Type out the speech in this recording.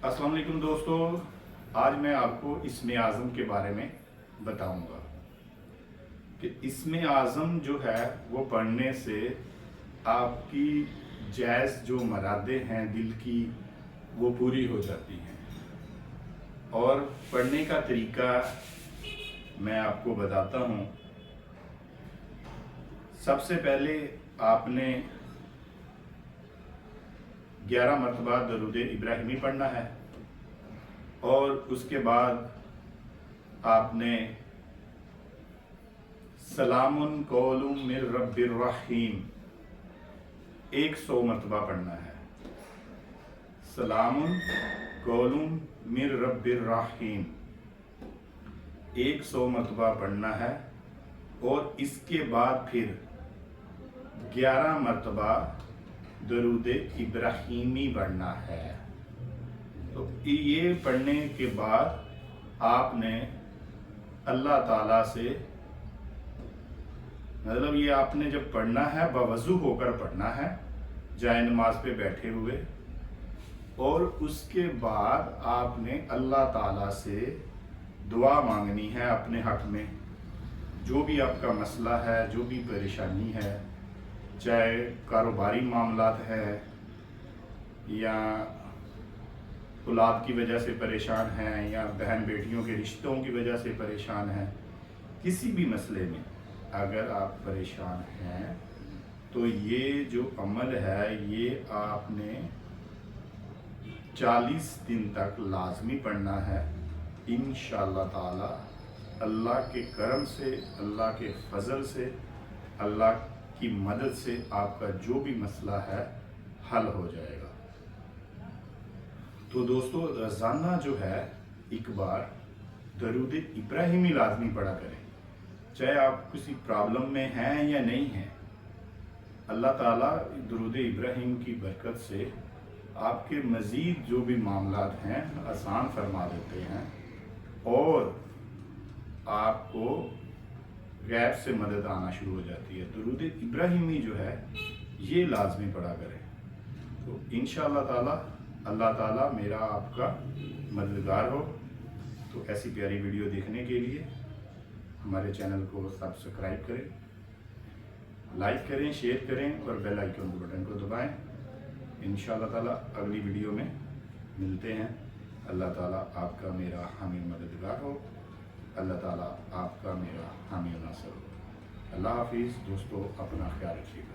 अस्सलाम वालेकुम दोस्तों, आज मैं आपको इसमें आज़म के बारे में बताऊंगा कि इसमें आज़म जो है वो पढ़ने से आपकी जायज़ जो मुरादें हैं दिल की वो पूरी हो जाती हैं। और पढ़ने का तरीका मैं आपको बताता हूँ। सबसे पहले आपने 11 मरतबा दरूद इब्राहिमी पढ़ना है और उसके बाद आपने सलामुन कौलुम मिर रब्बिर रहीम 100 मरतबा पढ़ना है। सलामुन कौलुम मिर रब्बिर रहीम 100 मरतबा पढ़ना है और इसके बाद फिर 11 मरतबा दरूद इब्राहिमी पढ़ना है। तो ये पढ़ने के बाद आपने अल्लाह ताला से, मतलब ये आपने जब पढ़ना है बवज़ू होकर पढ़ना है, जाए नमाज पे बैठे हुए, और उसके बाद आपने अल्लाह ताला से दुआ मांगनी है अपने हक में। जो भी आपका मसला है, जो भी परेशानी है, चाहे कारोबारी मामलात है या औलाद की वजह से परेशान हैं या बहन बेटियों के रिश्तों की वजह से परेशान हैं, किसी भी मसले में अगर आप परेशान हैं तो ये जो अमल है ये आपने 40 दिन तक लाजमी पढ़ना है। इंशाअल्लाह ताला अल्लाह के करम से, अल्लाह के फजल से, अल्लाह की मदद से आपका जो भी मसला है हल हो जाएगा। तो दोस्तों, रोज़ाना जो है एक बार दरूद इब्राहिमी लाजमी पढ़ा करें, चाहे आप किसी प्रॉब्लम में हैं या नहीं हैं। अल्लाह ताला दरूद इब्राहिम की बरकत से आपके मज़ीद जो भी मामलात हैं आसान फरमा देते हैं और आपको गैब से मदद आना शुरू हो जाती है। दरूद इब्राहिमी जो है ये लाजमी पढ़ा करें। तो इंशाअल्लाह ताला अल्लाह ताला मेरा आपका मददगार हो। तो ऐसी प्यारी वीडियो देखने के लिए हमारे चैनल को सब्सक्राइब करें, लाइक करें, शेयर करें और बेल आइकन के बटन को दबाएं। इंशाअल्लाह ताला अगली वीडियो में मिलते हैं। अल्लाह ताला आपका मेरा हामी मददगार हो। अल्लाह ताला आपका मेरा हामी नासर हो। अल्लाह हाफिज़ दोस्तों, अपना ख्याल रखिएगा।